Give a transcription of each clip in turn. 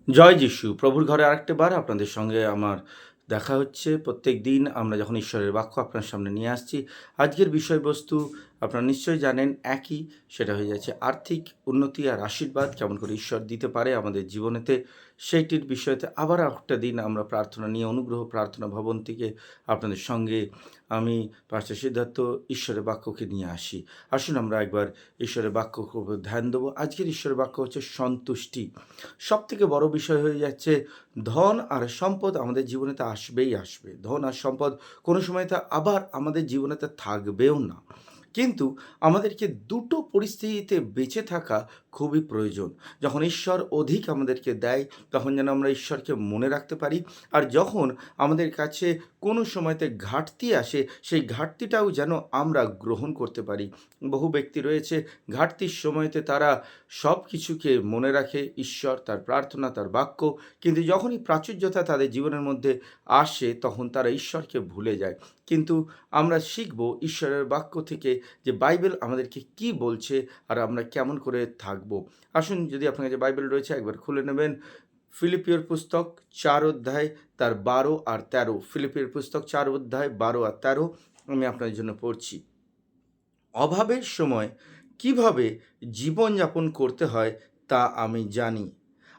জয় যিশু। প্রভুর ঘরে আরেকটা বার আপনাদের সঙ্গে আমার দেখা হচ্ছে। প্রত্যেক দিন আমরা যখন ঈশ্বরের বাক্য আপনার সামনে নিয়ে আসছি, আজকের বিষয়বস্তু আপনারা নিশ্চয়ই জানেন একই, সেটা হয়ে যাচ্ছে আর্থিক উন্নতি আর আশীর্বাদ কেমন করে ঈশ্বর দিতে পারে আমাদের জীবনেতে, সেইটির বিষয়তে আবার একটা দিন আমরা প্রার্থনা নিয়ে অনুগ্রহ প্রার্থনা ভবন থেকে আপনাদের সঙ্গে আমি পাস্টার সিদ্ধার্থ ঈশ্বরের বাক্যকে নিয়ে আসি। আসুন আমরা একবার ঈশ্বরের বাক্যকে উপর ধ্যান দেবো। আজকের ঈশ্বরের বাক্য হচ্ছে সন্তুষ্টি। সবথেকে বড় বিষয় হয়ে যাচ্ছে ধন আর সম্পদ আমাদের জীবনেতে আসবেই আসবে। ধন আর সম্পদ কোনো সময়তে আবার আমাদের জীবনেতে থাকবেও না। কিন্তু আমাদেরকে দুটো পরিস্থিতিতে বেঁচে থাকা খুবই প্রয়োজন। যখন ঈশ্বর অধিক আমাদেরকে দেয়, তখন যেন আমরা ঈশ্বরকে মনে রাখতে পারি। আর যখন আমাদের কাছে কোনো সময়তে ঘাটতি আসে, সেই ঘাটতিটাও যেন আমরা গ্রহণ করতে পারি। বহু ব্যক্তি রয়েছে, ঘাটতির সময়তে তারা সব কিছুকে মনে রাখে, ঈশ্বর, তার প্রার্থনা, তার বাক্য, কিন্তু যখনই প্রাচুর্যতা তাদের জীবনের মধ্যে আসে, তখন তারা ঈশ্বরকে ভুলে যায়। কিন্তু আমরা শিখব ঈশ্বরের বাক্য থেকে যে বাইবেল আমাদেরকে কি বলছে আর আমরা কেমন করে থাকব। আসুন, যদি আপনার কাছে বাইবেল রয়েছে একবার খুলে নেবেন। ফিলিপিওর পুস্তক 4 অধ্যায় তার 12 আর 13। ফিলিপিওর পুস্তক 4 অধ্যায় 12 আর 13 আমি আপনাদের জন্য পড়ছি। অভাবের সময় কিভাবে জীবনযাপন করতে হয় তা আমি জানি,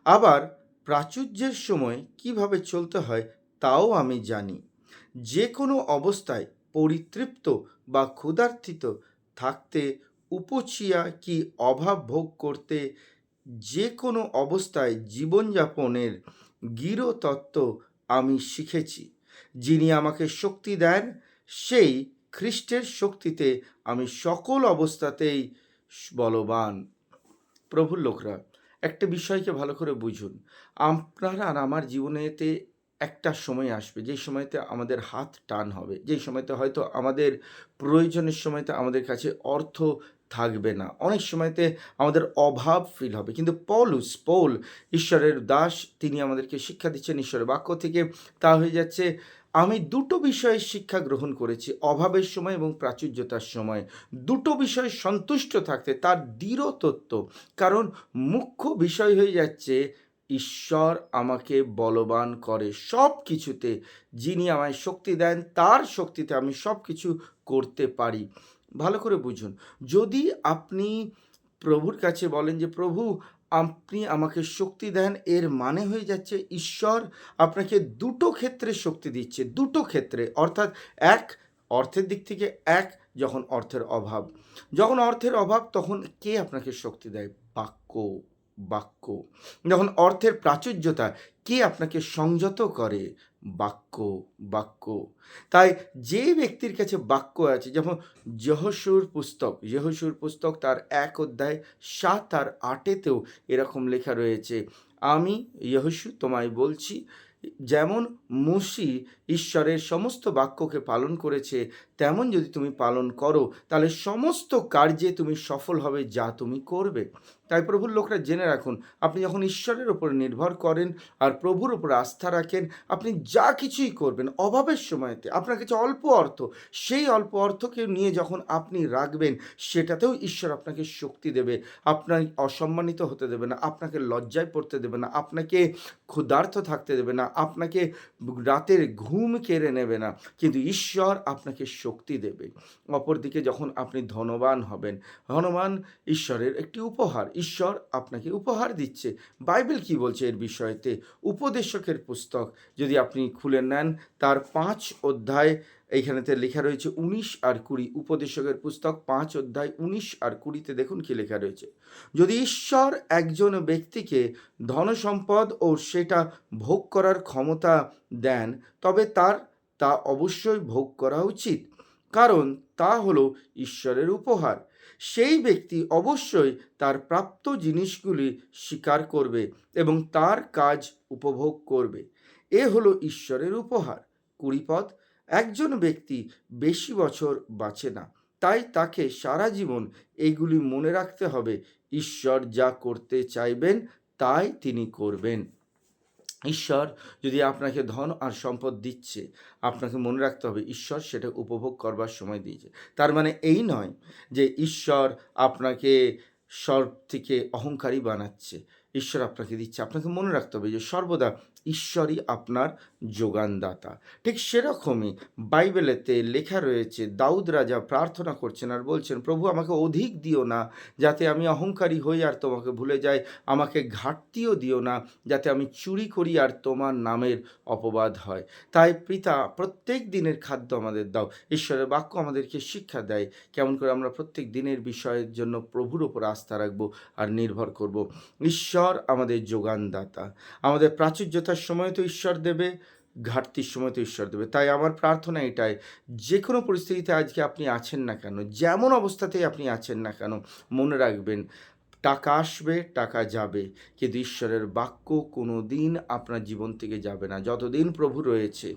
আবার প্রাচুর্যের সময় কিভাবে চলতে হয় তাও আমি জানি। যে কোনো অবস্থায় পরিতৃপ্ত বা ক্ষুধার্থিত থাকতে, উপচিয়া কি অভাব ভোগ করতে, যে কোনো অবস্থায় জীবনযাপনের গৃঢ়তত্ত্ব আমি শিখেছি। যিনি আমাকে শক্তি দেন, সেই খ্রিস্টের শক্তিতে আমি সকল অবস্থাতেই বলবান। প্রভুর লোকরা, একটা বিষয়কে ভালো করে বুঝুন। আপনার আর আমার জীবনেতে একটা সময় আসবে, যেই সময়তে আমাদের হাত টান হবে, যেই সময়তে হয়তো আমাদের প্রয়োজনের সময়তে আমাদের কাছে অর্থ থাকবে না, অনেক সময়তে আমাদের অভাব ফিল হবে। কিন্তু পৌল ঈশ্বরের দাস, তিনি আমাদেরকে শিক্ষা দিচ্ছেন ঈশ্বরের বাক্য থেকে। তা হয়ে যাচ্ছে, আমি দুটো বিষয়ে শিক্ষা গ্রহণ করেছি, অভাবের সময় এবং প্রাচুর্যতার সময়। দুটো বিষয়ে সন্তুষ্ট থাকতে, তার দৃঢ় তত্ত্ব। কারণ মুখ্য বিষয় হয়ে যাচ্ছে ঈশ্বর আমাকে বলবান করে সব কিছুতে। যিনি আমায় শক্তি দেন, তার শক্তিতে আমি সব কিছু করতে পারি। ভালো করে বুঝুন, যদি আপনি প্রভুর কাছে বলেন যে প্রভু আপনি আমাকে শক্তি দেন, এর মানে হয়ে যাচ্ছে ঈশ্বর আপনাকে দুটো ক্ষেত্রে শক্তি দিচ্ছে, দুটো ক্ষেত্রে। অর্থাৎ এক, অর্থের দিক থেকে এক, যখন অর্থের অভাব, যখন অর্থের অভাব তখন কে আপনাকে শক্তি দেয়? বাক্য। বাক্য। যখন অর্থের প্রাচুর্যতা, কে আপনাকে সংযত করে? বাক্য। বাক্য। তাই যে ব্যক্তির কাছে বাক্য আছে, যেমন যহোশুর পুস্তক তার 1 অধ্যায় 7 আর 8-তেও এরকম লেখা রয়েছে, আমি যহোশু তোমায় বলছি, যেমন মুশি ঈশ্বরের সমস্ত বাক্যকে পালন করেছে, তেমন যদি তুমি পালন করো, তাহলে সমস্ত কার্যে তুমি সফল হবে যা তুমি করবে। তাই প্রভুর লোকরা জেনে রাখুন, আপনি যখন ঈশ্বরের ওপর নির্ভর করেন আর প্রভুর ওপর আস্থা রাখেন, আপনি যা কিছুই করবেন অভাবের সময়তে, আপনার কাছে অল্প অর্থ, সেই অল্প অর্থকে নিয়ে যখন আপনি রাখবেন, সেটাতেও ঈশ্বর আপনাকে শক্তি দেবে। আপনার অসম্মানিত হতে দেবে না, আপনাকে লজ্জায় পড়তে দেবে না, আপনাকে ক্ষুধার্ত থাকতে দেবে না, আপনাকে রাতের ঘুম কেড়ে নেবে না, কিন্তু ঈশ্বর আপনাকে শক্তি দেবে। অপরদিকে যখন আপনি ধনবান হবেন, ধনবান ঈশ্বরের একটি উপহার, ঈশ্বর আপনাকে উপহার দিচ্ছে। বাইবেল কি বলছে এর বিষয়তে? উপদেশকের পুস্তক যদি আপনি খুলে নেন, তার 5 অধ্যায়, এইখানেতে লেখা রয়েছে 19 আর 20। উপদেশকের পুস্তক 5 অধ্যায় 19 আর 20-তে দেখুন কি লেখা রয়েছে। যদি ঈশ্বর একজন ব্যক্তিকে ধনসম্পদ ও সেটা ভোগ করার ক্ষমতা দেন, তবে তার তা অবশ্যই ভোগ করা উচিত, কারণ তা হলো ঈশ্বরের উপহার। সেই ব্যক্তি অবশ্যই তার প্রাপ্ত জিনিসগুলি স্বীকার করবে এবং তার কাজ উপভোগ করবে। এ হলো ঈশ্বরের উপহার। 20 পদ, একজন ব্যক্তি বেশি বছর বাঁচে না, তাই তাকে সারা জীবন এইগুলি মনে রাখতে হবে, ঈশ্বর যা করতে চাইবেন তাই তিনি করবেন। ঈশ্বর যদি আপনাকে ধন আর সম্পদ দিচ্ছে, আপনাকে মনে রাখতে হবে ঈশ্বর সেটা উপভোগ করবার সময় দিয়েছে। তার মানে এই নয় যে ঈশ্বর আপনাকে সব থেকে অহংকারী বানাচ্ছে, ঈশ্বর আপনাকে দিচ্ছে। আপনাকে মনে রাখতে হবে যে সর্বদা ঈশ্বরই আপনার যোগানদাতা। ঠিক সেরকমই বাইবেলেতে লেখা রয়েছে, দাউদ রাজা প্রার্থনা করছেন আর বলছেন, প্রভু আমাকে অধিক দিও না যাতে আমি অহংকারী হই আর তোমাকে ভুলে যাই, আমাকে ঘাটতিও দিও না যাতে আমি চুরি করি আর তোমার নামের অপবাদ হয়। তাই পিতা, প্রত্যেক দিনের খাদ্য আমাদের দাও। ঈশ্বরের বাক্য আমাদেরকে শিক্ষা দেয় কেমন করে আমরা প্রত্যেক দিনের বিষয়ের জন্য প্রভুর ওপর আস্থা রাখবো আর নির্ভর করব। ঈশ্বর আমাদের যোগানদাতা। আমাদের প্রাচুর্যতার সময় তো ঈশ্বর দেবে, ঘাটতির সময় তো ঈশ্বর দেবে। তাই আমার প্রার্থনা এটাই, যে কোনো পরিস্থিতিতে আজকে আপনি আছেন না কেন, যেমন অবস্থাতেই আপনি আছেন না কেন, মনে রাখবেন টাকা আসবে, টাকা যাবে, কিন্তু ঈশ্বরের বাক্য কোনো দিন আপনার জীবন থেকে যাবে না। যতদিন প্রভু রয়েছে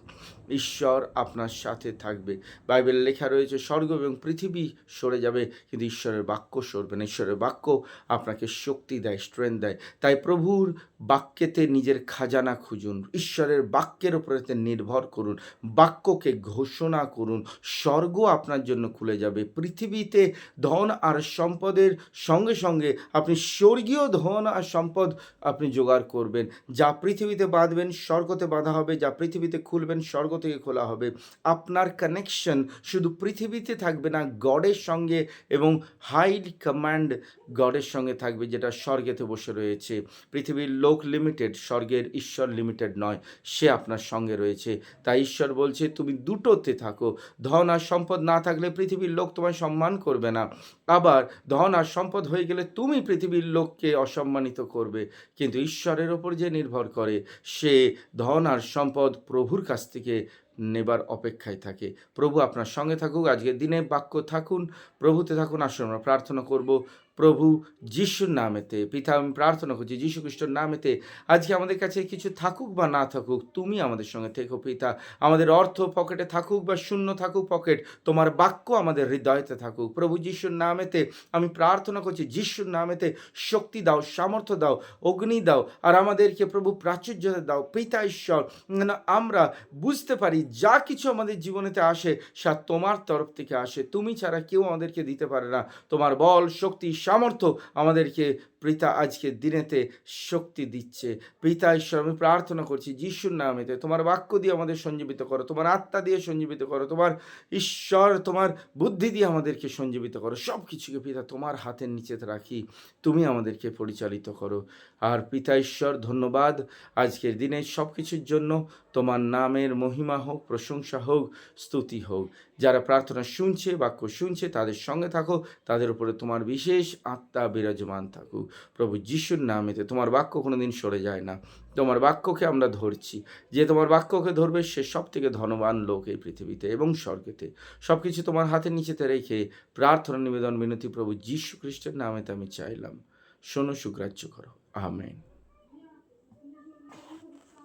ঈশ্বর আপনার সাথে থাকবে। বাইবেলে লেখা রয়েছে স্বর্গ এবং পৃথিবী সরে যাবে কিন্তু ঈশ্বরের বাক্য সরবে না। ঈশ্বরের বাক্য আপনাকে শক্তি দেয়, স্ট্রেংথ দেয়। তাই প্রভুর বাক্যেতে নিজের খাজানা খুঁজুন, ঈশ্বরের বাক্যের উপরেতে নির্ভর করুন, বাক্যকে ঘোষণা করুন, স্বর্গ আপনার জন্য খুলে যাবে। পৃথিবীতে ধন আর সম্পদের সঙ্গে সঙ্গে আপনি স্বর্গীয় ধন আর সম্পদ আপনি জোগাড় করবেন। যা পৃথিবীতে বাঁধবেন স্বর্গতে বাঁধা হবে, যা পৃথিবীতে খুলবেন স্বর্গ থেকে খোলা হবে। আপনার কানেকশন শুধু পৃথিবীতে থাকবে না, গডের সঙ্গে এবং হাই কমান্ড গডের সঙ্গে থাকবে, যেটা স্বর্গেতে বসে রয়েছে। পৃথিবীর লোক লিমিটেড, স্বর্গের ঈশ্বর লিমিটেড নয়, সে আপনার সঙ্গে রয়েছে। তাই ঈশ্বর বলছে তুমি দুটোতে থাকো। ধন আর সম্পদ না থাকলে পৃথিবীর লোক তোমায় সম্মান করবে না, আবার ধন আর সম্পদ হয়ে গেলে তুমি পৃথিবীর লোককে অসম্মানিত করবে। কিন্তু ঈশ্বরের ওপর যে নির্ভর করে সে ধন আর সম্পদ প্রভুর কাছ থেকে নেবার অপেক্ষায় থাকে। প্রভু আপনার সঙ্গে থাকুক, আজকের দিনে বাক্য থাকুন, প্রভুতে থাকুন। আসুন আমরা প্রার্থনা করব। প্রভু যিশুর নামেতে, পিতা আমি প্রার্থনা করছি যিশু খ্রিস্টর নামেতে, আজকে আমাদের কাছে কিছু থাকুক বা না থাকুক, তুমি আমাদের সঙ্গে থেকো পিতা। আমাদের অর্থ পকেটে থাকুক বা শূন্য থাকুক পকেট, তোমার বাক্য আমাদের হৃদয়তে থাকুক। প্রভু যিশুর নামেতে আমি প্রার্থনা করছি, যিশুর নামেতে শক্তি দাও, সামর্থ্য দাও, অগ্নি দাও, আর আমাদেরকে প্রভু প্রাচুর্যতা দাও পিতা ঈশ্বর, যেন আমরা বুঝতে পারি যা কিছু আমাদের জীবনেতে আসে সা তোমার তরফ থেকে আসে। তুমি ছাড়া কেউ আমাদেরকে দিতে পারে না। তোমার বল, শক্তি, সামর্থ্য আমাদেরকে পিতা আজকের দিনেতে শক্তি দিচ্ছে। পিতা ঈশ্বর আমি প্রার্থনা করছি যিশুর নামেতে, তোমার বাক্য দিয়ে আমাদের সঞ্জীবিত করো, তোমার আত্মা দিয়ে সঞ্জীবিত করো, তোমার ঈশ্বর তোমার বুদ্ধি দিয়ে আমাদেরকে সঞ্জীবিত করো। সব কিছুকে পিতা তোমার হাতের নিচেতে রাখি, তুমি আমাদেরকে পরিচালিত করো। আর পিতা ঈশ্বর ধন্যবাদ আজকের দিনে সব কিছুর জন্য। তোমার নামের মহিমা হোক, প্রশংসা হোক, স্তুতি হোক। যারা প্রার্থনা শুনছে, বাক্য শুনছে, তাদের সঙ্গে থাকো, তাদের উপরে তোমার বিশেষ আত্মা বিরাজমান থাকুক। প্রভু যিশুর নামেতে, তোমার বাক্য কোনো দিন সরে যায় না, তোমার বাক্যকে আমরা ধরছি। যে তোমার বাক্যকে ধরবে সে সব থেকে ধনবান লোক এই পৃথিবীতে এবং স্বর্গেতে। সব কিছু তোমার হাতের নিচেতে রেখে প্রার্থনা নিবেদন মিনতি প্রভু যিশু খ্রিস্টের নামেতে আমি চাইলাম, শোনো, সুগ্রাহ্য করো। আমেন।